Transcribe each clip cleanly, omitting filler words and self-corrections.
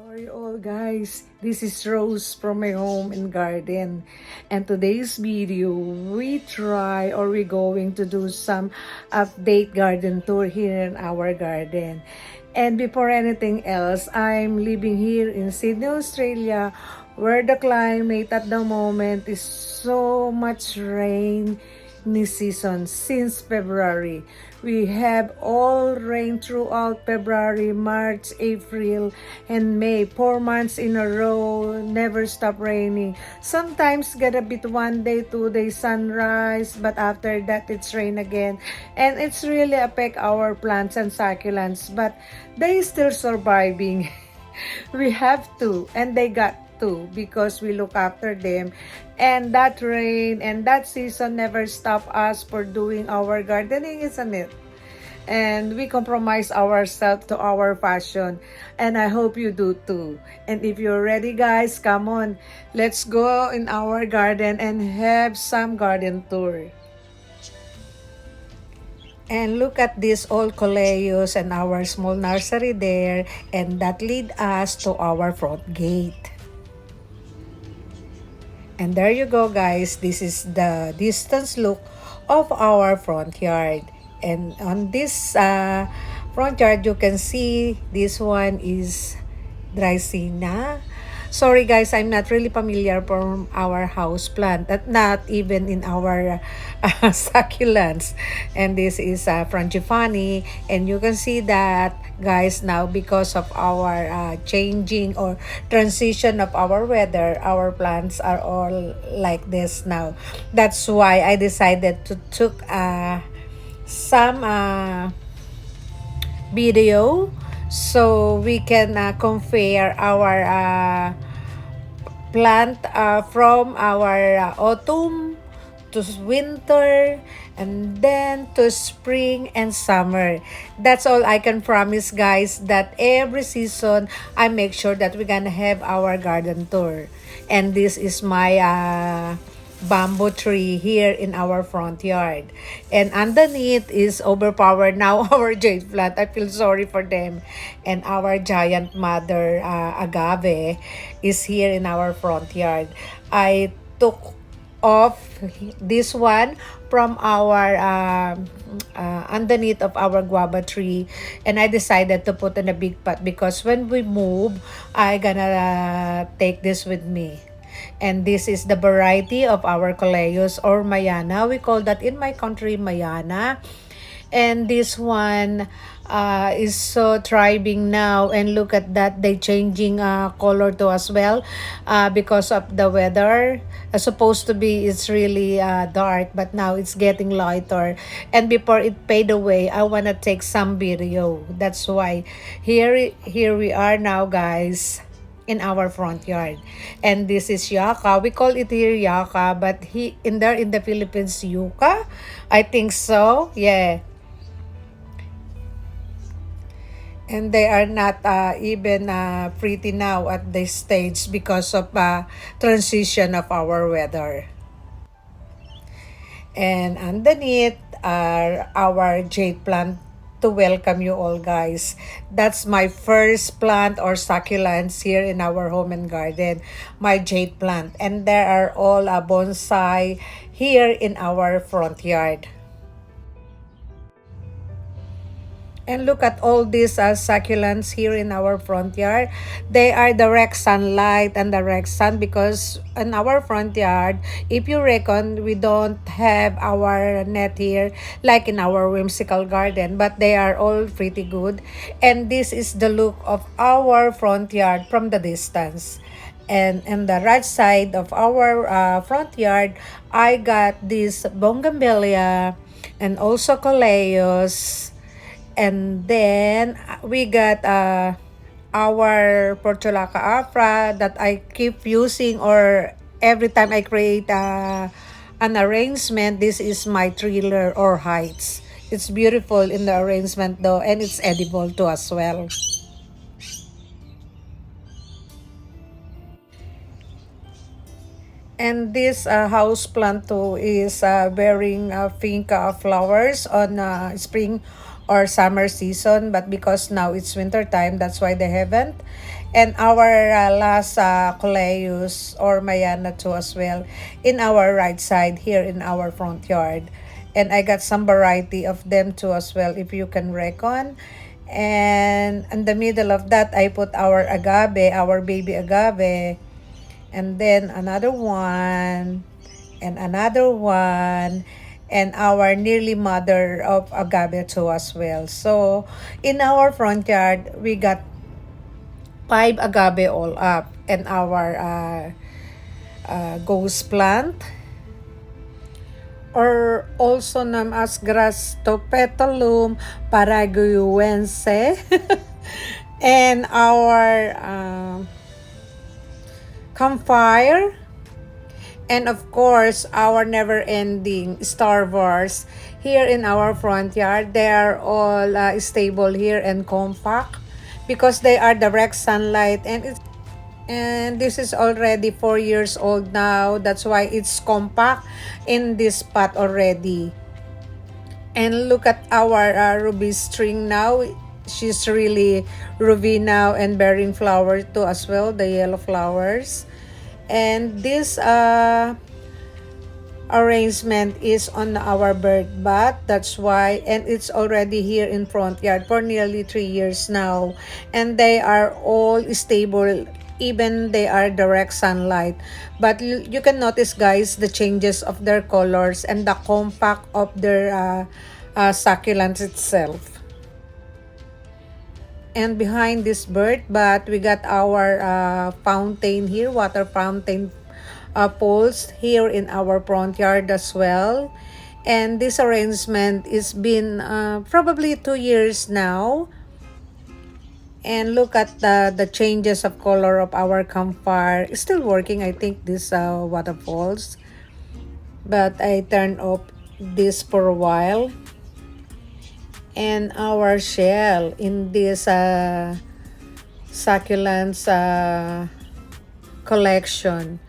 Hi all guys, this is Rose from my home and garden, and today's video we're going to do some update garden tour here in our garden. And before anything else, I'm living here in Sydney, Australia, where the climate at the moment is so much rain season since February. We have all rain throughout February, March, April, and May. 4 months in a row, never stop raining. Sometimes get a bit 1 day, 2 days sunrise, but after that it's rain again. And it's really affect our plants and succulents, but they still surviving. We have to, and they got to, because we look after them, and that rain and that season never stop us for doing our gardening, isn't it? And we compromise ourselves to our passion, and I hope you do too. And if you're ready guys, come on, let's go in our garden and have some garden tour. And look at this old coleus and our small nursery there, and that lead us to our front gate. And there you go guys, this is the distance look of our front yard. And on this front yard, you can see this one is Dracaena. Sorry guys, I'm not really familiar from our house plant, not even in our succulents. And this is frangipani, and you can see that guys, now because of our changing or transition of our weather, our plants are all like this now. That's why I decided to took some video so we can compare our plant from our autumn to winter, and then to spring and summer. That's all I can promise guys, that every season I make sure that we're gonna have our garden tour. And this is my bamboo tree here in our front yard, and underneath is overpowered now our jade plant. I feel sorry for them. And our giant mother agave is here in our front yard. I took off this one from our underneath of our guava tree, and I decided to put in a big pot because when we move I gonna take this with me. And this is the variety of our coleus or mayana. We call that in my country mayana. And this one is so thriving now, and look at that, they changing color to as well because of the weather. Supposed to be it's really dark, but now it's getting lighter. And before it fade away, I want to take some video. That's why here we are now guys in our front yard. And this is yucca. We call it here yucca, but in the Philippines yucca, I think so, yeah. And they are not even pretty now at this stage because of transition of our weather. And underneath are our jade plant to welcome you all guys. That's my first plant or succulents here in our home and garden, my jade plant. And there are all bonsai here in our front yard. And look at all these succulents here in our front yard. They are direct sunlight and direct sun, because in our front yard, if you reckon, we don't have our net here like in our whimsical garden, but they are all pretty good. And this is the look of our front yard from the distance. And on the right side of our front yard, I got this bougainvillea and also coleus. And then we got our 𝒂𝒂𝒂𝒂𝒂𝒂𝒂𝒂𝒂𝒂𝒂𝒂𝒂 that I keep using, or every time I create an arrangement. This is my thriller or heights. It's beautiful in the arrangement though, and it's edible too as well. And this house plant too is bearing pink flowers on spring or summer season, but because now it's winter time, that's why they haven't. And our last coleus or mayana too as well in our right side here in our front yard. And I got some variety of them too as well, if you can reckon. And in the middle of that, I put our agave, our baby agave. And then another one, and another one, and our nearly mother of agave too as well. So in our front yard, we got 5 agave all up, and our ghost plant, or also known as Grasstopetalum paraguayense, and our campfire, and of course our never-ending starvers here in our front yard. They are all stable here and compact because they are direct sunlight, and this is already 4 years old now. That's why it's compact in this pot already. And look at our ruby string now. She's really ruby now and bearing flowers too as well, the yellow flowers. And this arrangement is on our bird bath. That's why, and it's already here in front yard for nearly 3 years now, and they are all stable, even they are direct sunlight. But you can notice, guys, the changes of their colors and the compact of their succulents itself. And behind this bird bath, we got our fountain here, water fountain poles here in our front yard as well. And this arrangement is been probably 2 years now. And look at the changes of color of our campfire. It's still working, I think, this waterfalls. But I turned off this for a while. And our shell in this succulents collection,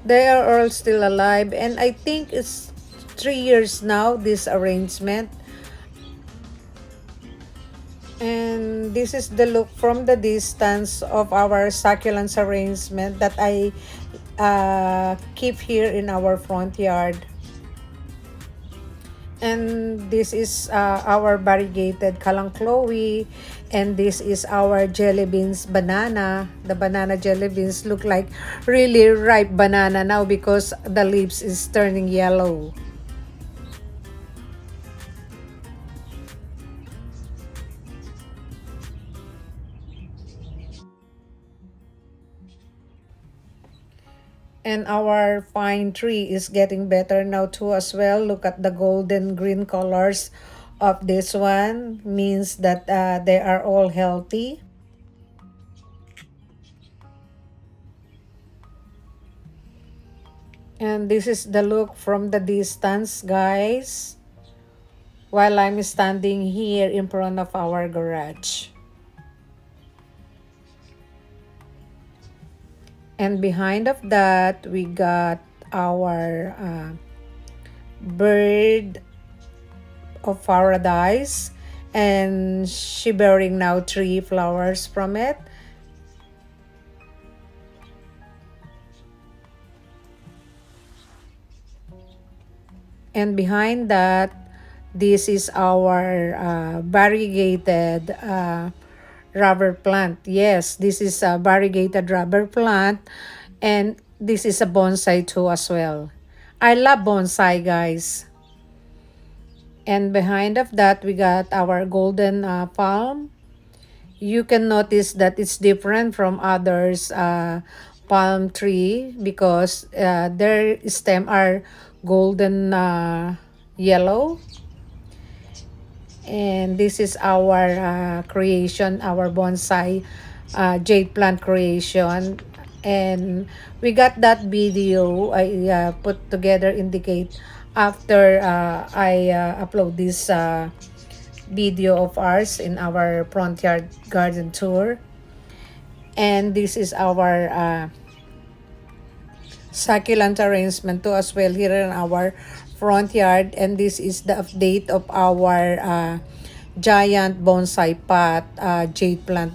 they are all still alive, and I think it's 3 years now, this arrangement. And this is the look from the distance of our succulents arrangement that I keep here in our front yard. And this is our variegated 𝒂𝒗, and this is our jelly beans banana. The banana jelly beans look like really ripe banana now because the leaves is turning yellow. And our pine tree is getting better now too as well. Look at the golden green colors of this one. Means that they are all healthy. And this is the look from the distance, guys, while I'm standing here in front of our garage. And behind of that, we got our bird of paradise, and she bearing now 3 flowers from it. And behind that, this is our variegated rubber plant. Yes, this is a variegated rubber plant, and this is a bonsai too as well. I love bonsai, guys. And behind of that, we got our golden palm. You can notice that it's different from others palm tree because their stem are golden yellow. And this is our creation, our bonsai jade plant creation. And we got that video I put together indicate after I upload this video of ours in our front yard garden tour. And this is our succulent arrangement too as well here in our front yard. And this is the update of our giant bonsai pot jade plant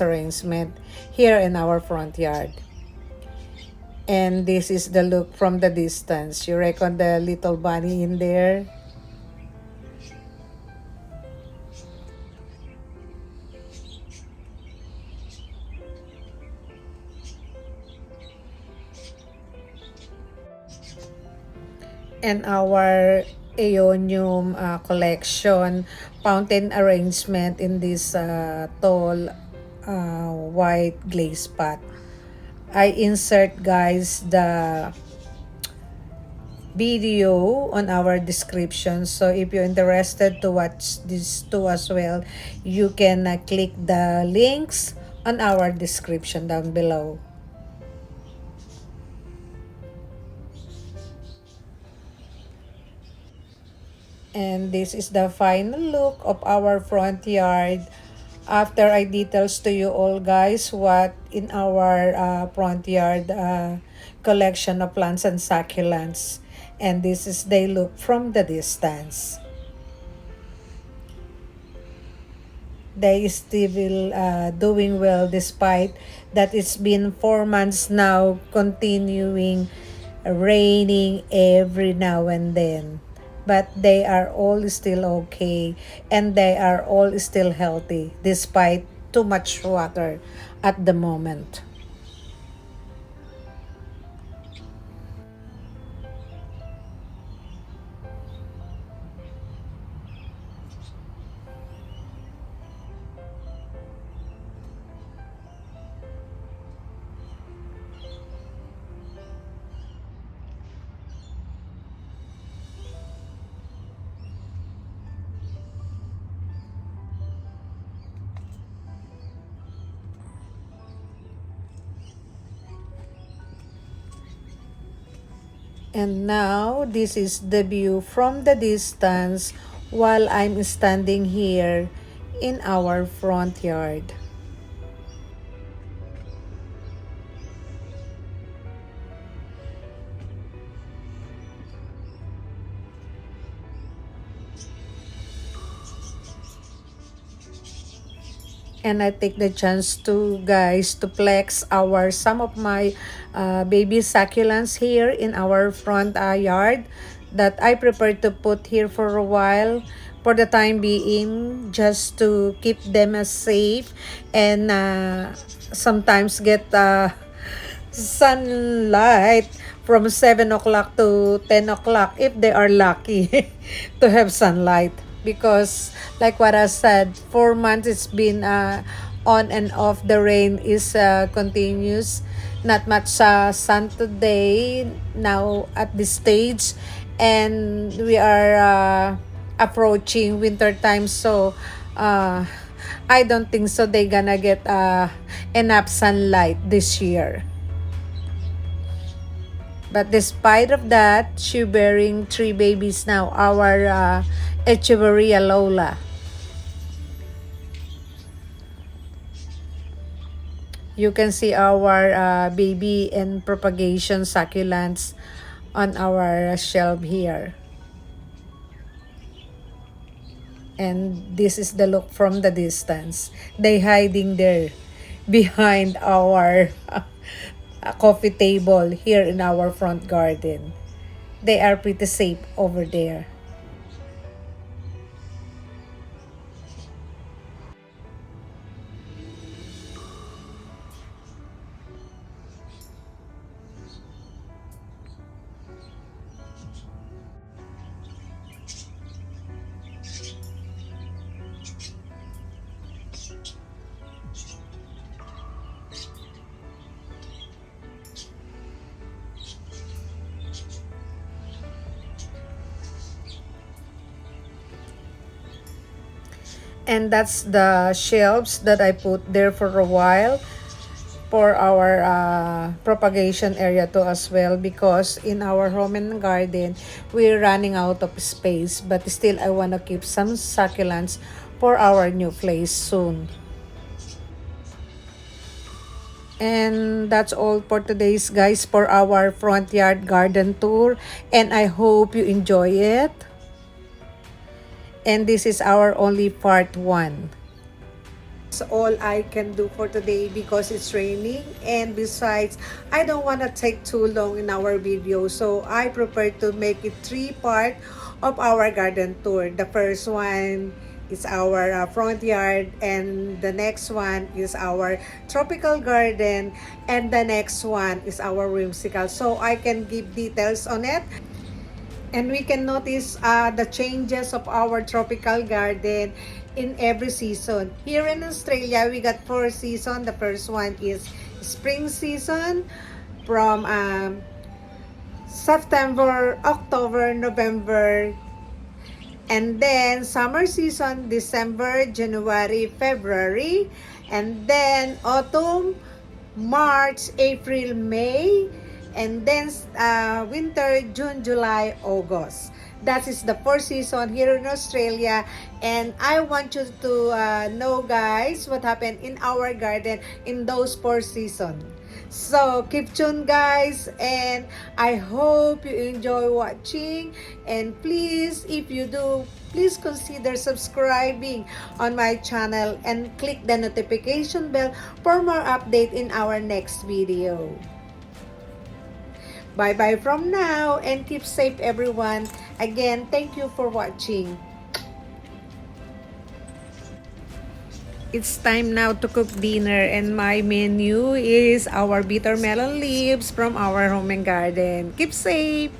plants arrangement here in our front yard. And this is the look from the distance. You reckon the little bunny in there? And our aeonium collection fountain arrangement in this tall white glaze pot. I insert, guys, the video on our description, so if you're interested to watch these two as well, you can click the links on our description down below. And this is the final look of our front yard after I details to you all, guys, what in our front yard collection of plants and succulents. And this is they look from the distance. They still doing well despite that it's been 4 months now continuing raining every now and then. But they are all still okay and they are all still healthy despite too much water at the moment. And now, this is the view from the distance while I'm standing here in our front yard. And I take the chance to, guys, to flex some of my baby succulents here in our front yard that I prepared to put here for a while for the time being, just to keep them as safe and sometimes get sunlight from 7 o'clock to 10 o'clock if they are lucky to have sunlight. Because like what I said, 4 months it's been on and off. The rain is continuous. Not much sun today now at this stage, and we are approaching winter time, so I don't think so they gonna get enough sunlight this year. But despite of that, she bearing 3 babies now, our Echeverria Lola. You can see our baby and propagation succulents on our shelf here. And this is the look from the distance. They hiding there behind our coffee table here in our front garden. They are pretty safe over there. And that's the shelves that I put there for a while for our propagation area too as well, because in our home and garden we're running out of space, but still I want to keep some succulents for our new place soon. And that's all for today's, guys, for our front yard garden tour, and I hope you enjoy it. And this is our only part 1. That's all I can do for today because it's raining, and besides I don't want to take too long in our video, so I prefer to make it 3 part of our garden tour. The first one is our front yard, and the next one is our tropical garden, and the next one is our whimsical, so I can give details on it. And we can notice the changes of our tropical garden in every season. Here in Australia, we got 4 seasons. The first one is spring season from September, October, November. And then summer season, December, January, February. And then autumn, March, April, May. And then winter, June, July, August. That is the 4th season here in Australia. And I want you to know, guys, what happened in our garden in those 4 seasons. So keep tuned, guys, and I hope you enjoy watching. And please, if you do, please consider subscribing on my channel and click the notification bell for more update in our next video. Bye bye from now, and keep safe, everyone. Again, thank you for watching. It's time now to cook dinner, and my menu is our bitter melon leaves from our home and garden. Keep safe!